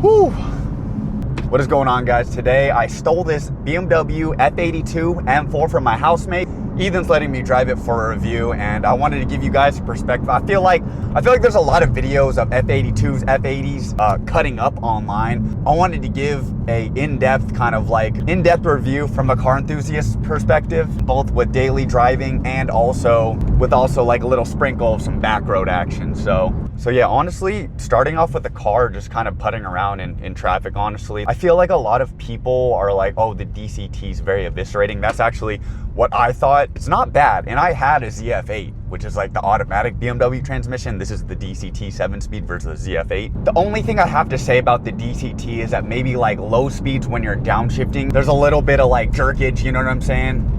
Whew. What is going on, guys? Today I stole this BMW F82 M4 from my housemate. Ethan's letting me drive it for a review, and I wanted to give you guys a perspective. I feel like there's a lot of videos of F82s, F80s cutting up online. I wanted to give a in-depth review from a car enthusiast perspective, both with daily driving and also like a little sprinkle of some backroad action. So yeah, honestly, starting off with the car, just kind of putting around in traffic, honestly, I feel like a lot of people are like, oh, the DCT is very eviscerating. That's actually what I thought. It's not bad. And I had a ZF8, which is like the automatic BMW transmission. This is the DCT 7-speed versus the ZF8. The only thing I have to say about the DCT is that maybe like low speeds when you're downshifting, there's a little bit of like jerkage, you know what I'm saying?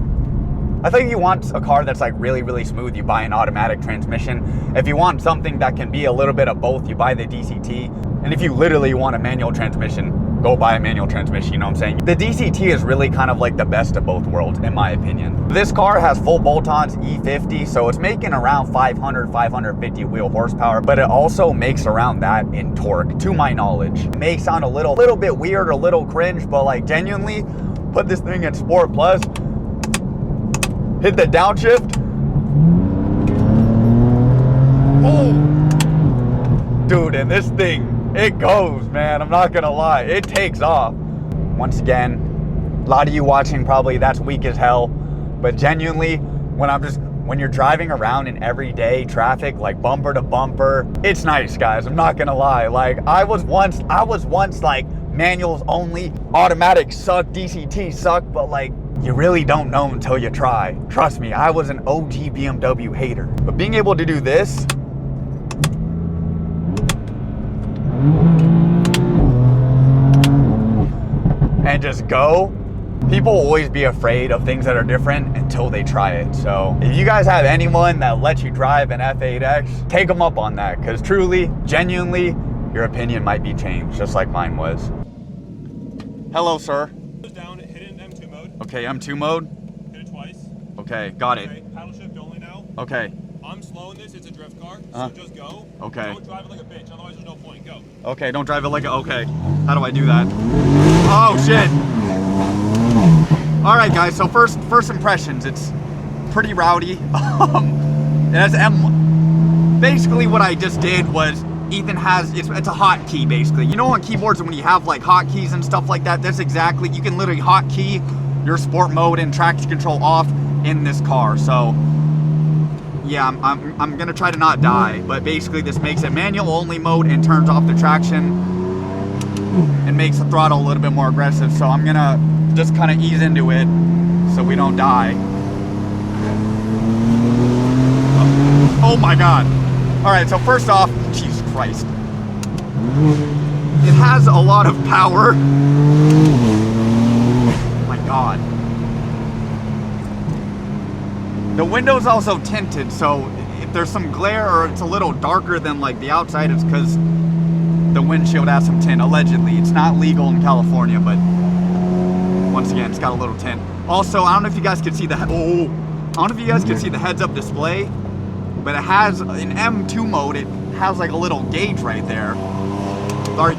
I think if you want a car that's like really, really smooth, you buy an automatic transmission. If you want something that can be a little bit of both, you buy the DCT. And if you literally want a manual transmission, go buy a manual transmission, you know what I'm saying? The DCT is really kind of like the best of both worlds, in my opinion. This car has full bolt-ons E50, so it's making around 500, 550 wheel horsepower, but it also makes around that in torque, to my knowledge. It may sound a little bit weird or a little cringe, but like genuinely, put this thing in Sport Plus, hit the downshift. Oh, dude, and this thing, it goes, man. I'm not gonna lie, it takes off. Once again, a lot of you watching probably that's weak as hell, but genuinely, when you're driving around in everyday traffic, like bumper to bumper, it's nice, guys. I'm not gonna lie. Like I was once like manuals only, automatic suck, DCT suck, but like, you really don't know until you try. Trust me, I was an OG BMW hater. But being able to do this, and just go, people will always be afraid of things that are different until they try it. So if you guys have anyone that lets you drive an F8X, take them up on that, because truly, genuinely, your opinion might be changed, just like mine was. Hello, sir. Okay, M2 mode. Hit it twice. Okay, got it. Okay, paddle shift only now. Okay. I'm slowing this, it's a drift car, so just go. Okay. Don't drive it like a bitch, otherwise there's no point, go. Okay, don't drive it like a, okay. How do I do that? Oh, shit. All right, guys, so first impressions, it's pretty rowdy. It has basically what I just did was, Ethan has, it's a hotkey basically. You know on keyboards when you have like hotkeys and stuff like that, that's exactly, you can literally hotkey your sport mode and traction control off in this car. So yeah, I'm gonna try to not die, but basically this makes it manual only mode and turns off the traction and makes the throttle a little bit more aggressive. So I'm gonna just kind of ease into it so we don't die. Oh my God. All right, so first off, Jesus Christ. It has a lot of power. Oh my God. The window's also tinted, so if there's some glare or it's a little darker than like the outside, it's because the windshield has some tint, allegedly. It's not legal in California, but once again, it's got a little tint. Also, I don't know if you guys can see the heads-up display, but it has, in M2 mode, it has like a little gauge right there.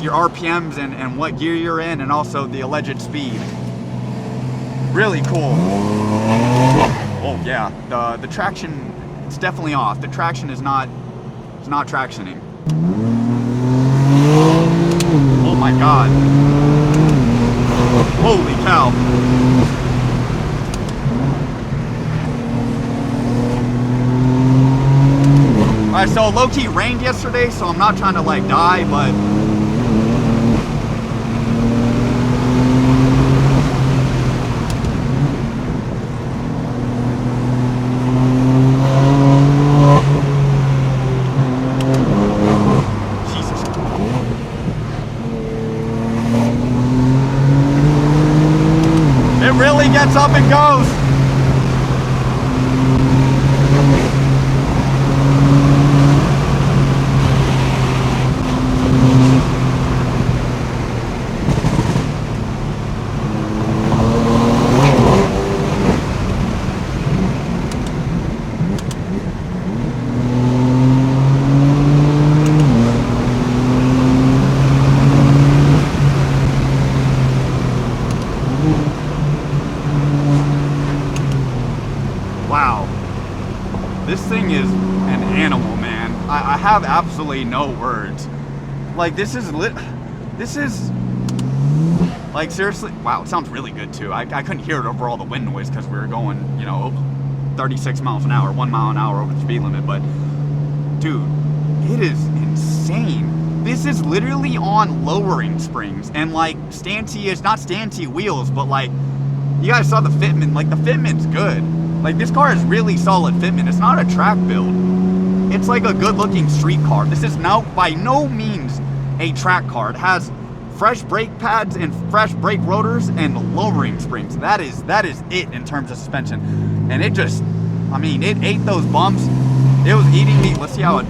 Your RPMs and what gear you're in, and also the alleged speed. Really cool. Oh yeah, the traction, it's definitely off. The traction is not, it's not tractioning. Oh my God. Holy cow. Alright, so low-key rained yesterday, so I'm not trying to like die, but Jesus. It really gets up and goes. have absolutely no words. Like, this is like, seriously, wow, it sounds really good too. I couldn't hear it over all the wind noise because we were going, you know, 36 miles an hour, 1 mile an hour over the speed limit. But dude, it is insane. This is literally on lowering springs and like it's not stancy wheels, but like, you guys saw the fitment. Like, the fitment's good. Like, this car is really solid fitment. It's not a track build. It's like a good looking street car. This is now by no means a track car. It has fresh brake pads and fresh brake rotors and lowering springs. That is it in terms of suspension. And it just, I mean, it ate those bumps. It was eating me. Let's see how it.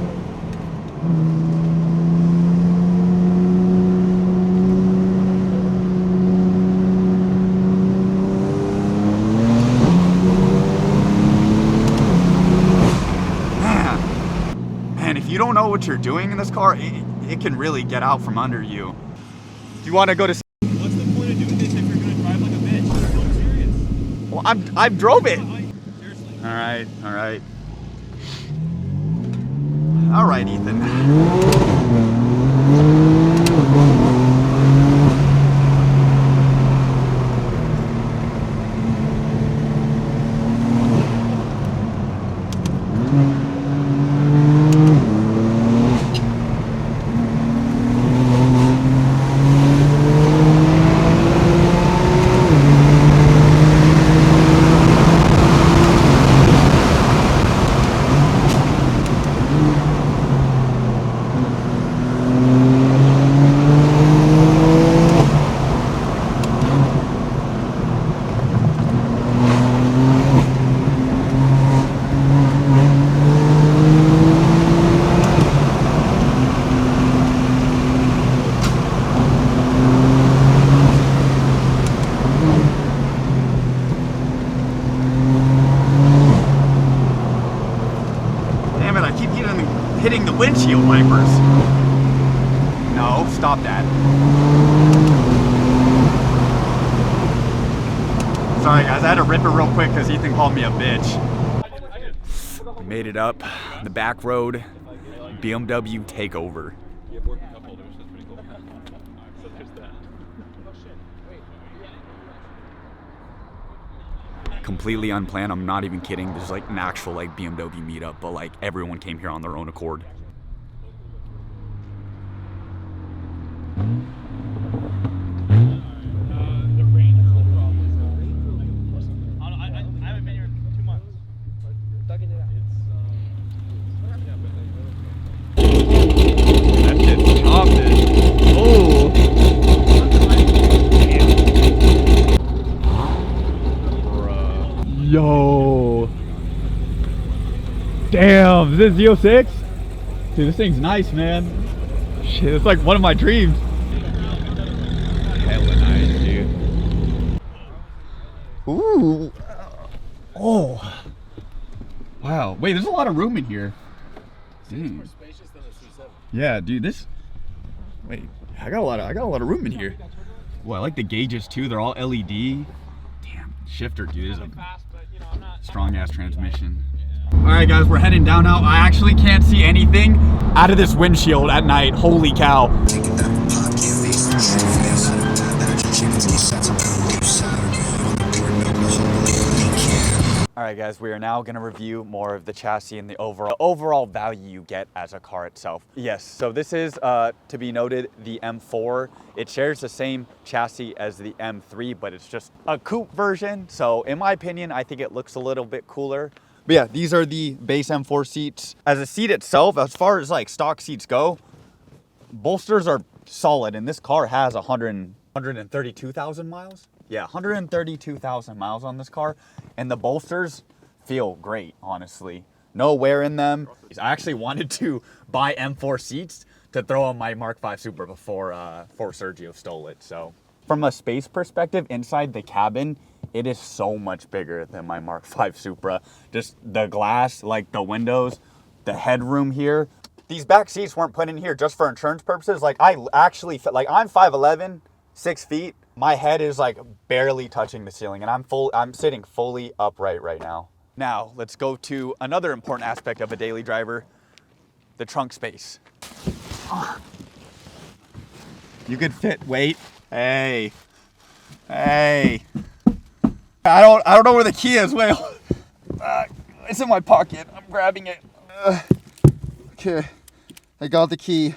Man, if you don't know what you're doing in this car, it can really get out from under you. Do you want to go to? What's the point of doing this if you're gonna drive like a bitch? I'm serious. Well, I drove it. Seriously. All right, all right. All right, Ethan. Hitting the windshield wipers. No, stop that. Sorry guys, I had to rip it real quick because Ethan called me a bitch. We made it up the back road, BMW takeover. Completely unplanned. I'm not even kidding. This is like an actual like BMW meetup, but like everyone came here on their own accord. The range is the problem. I haven't been here in 2 months. That shit's chopped. Oh. Yo. Damn, is this Z06? Dude, this thing's nice, man. Shit, it's like one of my dreams. Hella nice, dude. Ooh. Oh. Wow. Wait, there's a lot of room in here. Dude. Yeah, dude, this. Wait, I got a lot of room in here. Well, I like the gauges too. They're all LED. Damn, shifter, dude, is a strong ass transmission. All right, guys, we're heading down now. I actually can't see anything out of this windshield at night. Holy cow. All right, guys, we are now going to review more of the chassis and the overall value you get as a car itself. Yes, so this is, to be noted, the M4. It shares the same chassis as the M3, but it's just a coupe version. So in my opinion, I think it looks a little bit cooler. But yeah, these are the base M4 seats. As a seat itself, as far as like stock seats go, bolsters are solid, and this car has 132,000 miles. Yeah, 132,000 miles on this car, and the bolsters feel great, honestly. No wear in them. I actually wanted to buy M4 seats to throw on my Mark V Supra before Sergio stole it. So from a space perspective, inside the cabin, it is so much bigger than my Mark V Supra. Just the glass, like the windows, the headroom here. These back seats weren't put in here just for insurance purposes. Like I actually, like I'm 5'11", 6 feet. My head is like barely touching the ceiling, and I'm sitting fully upright right now. Now, let's go to another important aspect of a daily driver, the trunk space. You could fit weight. Hey. Hey. I don't know where the key is, Will. It's in my pocket. I'm grabbing it. Okay. I got the key.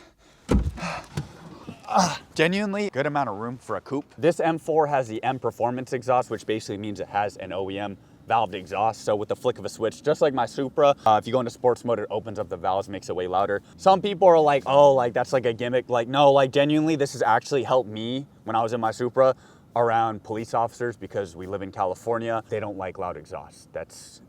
Genuinely good amount of room for a coupe. This M4 has the M Performance exhaust, which basically means it has an OEM valved exhaust. So with the flick of a switch, just like my Supra, if you go into sports mode, it opens up the valves, makes it way louder. Some people are like, oh, like that's like a gimmick. Like, no, like genuinely, this has actually helped me when I was in my Supra around police officers, because we live in California. They don't like loud exhaust. That's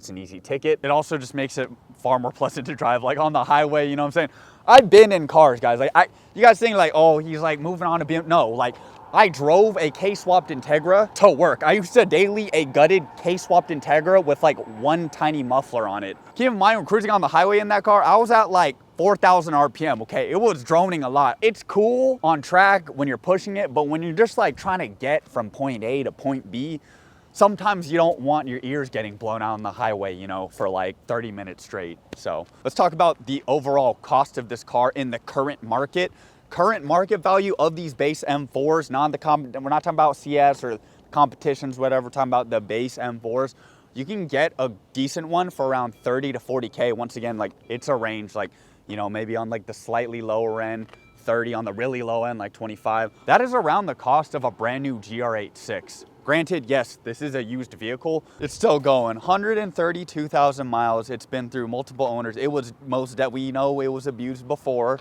an easy ticket. It also just makes it far more pleasant to drive, like on the highway, you know what I'm saying? I've been in cars, guys. Like, you guys think like, oh, he's like moving on to BM. No, like I drove a K-swapped Integra to work. I used to daily a gutted K-swapped Integra with like one tiny muffler on it. Keep in mind, when cruising on the highway in that car, I was at like 4,000 RPM, okay? It was droning a lot. It's cool on track when you're pushing it, but when you're just like trying to get from point A to point B, sometimes you don't want your ears getting blown out on the highway, you know, for like 30 minutes straight. So let's talk about the overall cost of this car in the current market. Current market value of these base M4s, we're not talking about CS or competitions, whatever, we're talking about the base M4s. You can get a decent one for around 30 to 40K. Once again, like it's a range, like, you know, maybe on like the slightly lower end, 30 on the really low end, like 25. That is around the cost of a brand new GR86. Granted, yes, this is a used vehicle. It's still going 132,000 miles. It's been through multiple owners. It was we know it was abused before,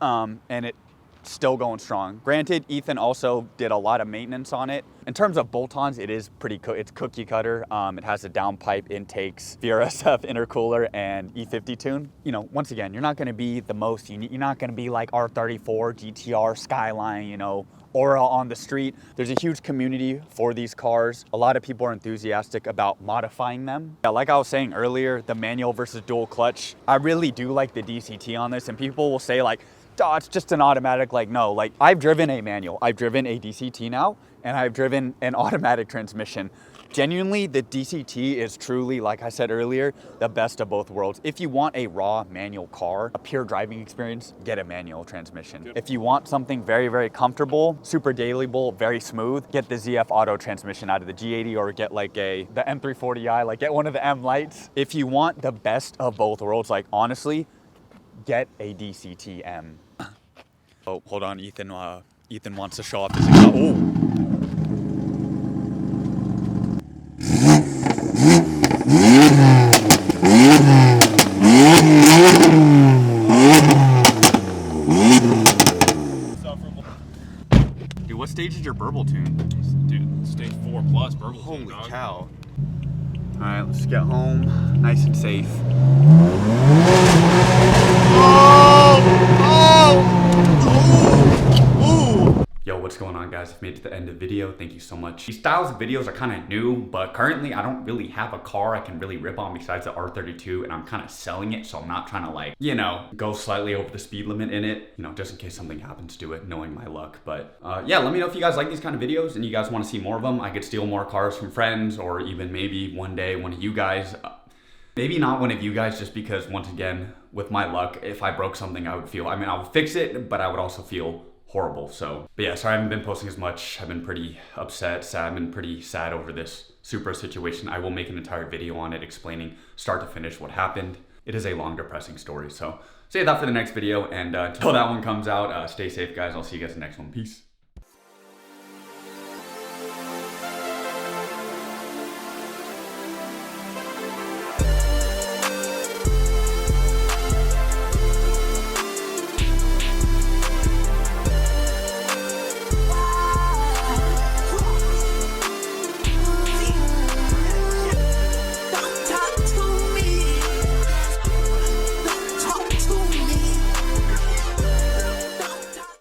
and it's still going strong. Granted, Ethan also did a lot of maintenance on it. In terms of bolt-ons, it is it's cookie cutter. It has a downpipe intakes, VRSF intercooler, and E50 tune. You know, once again, you're not gonna be the most unique. You're not gonna be like R34, GTR, Skyline, you know, Aura on the street. There's a huge community for these cars. A lot of people are enthusiastic about modifying them. Yeah, like I was saying earlier, the manual versus dual clutch. I really do like the DCT on this, and people will say like, oh, it's just an automatic. Like, no, like I've driven a manual, I've driven a DCT now, and I've driven an automatic transmission. Genuinely, the DCT is truly, like I said earlier, the best of both worlds. If you want a raw manual car, a pure driving experience, get a manual transmission. If you want something very, very comfortable, super dailyable, very smooth, get the ZF auto transmission out of the G80, or get like the M340i, like get one of the M lights. If you want the best of both worlds, like honestly, get a DCT M. Oh, hold on, Ethan wants to show off his exhaust. Oh. Dude, what stage is your burble tune? Dude, stage 4 plus burble tune, Holy dog. cow. All right, let's get home nice and safe. Yo, what's going on, guys? I've made it to the end of the video. Thank you so much. These styles of videos are kind of new, but currently I don't really have a car I can really rip on besides the R32, and I'm kind of selling it, so I'm not trying to, like, you know, go slightly over the speed limit in it, you know, just in case something happens to it, knowing my luck. But yeah, let me know if you guys like these kind of videos and you guys want to see more of them. I could steal more cars from friends, or even maybe one day one of you guys. Maybe not one of you guys, just because, once again, with my luck, if I broke something, I would fix it, but I would also feel horrible. So, but yeah, sorry I haven't been posting as much. I've been pretty upset, sad. I've been pretty sad over this Supra situation. I will make an entire video on it explaining start to finish what happened. It is a long, depressing story. So save that for the next video, and until that one comes out, stay safe, guys. I'll see you guys in the next one. Peace.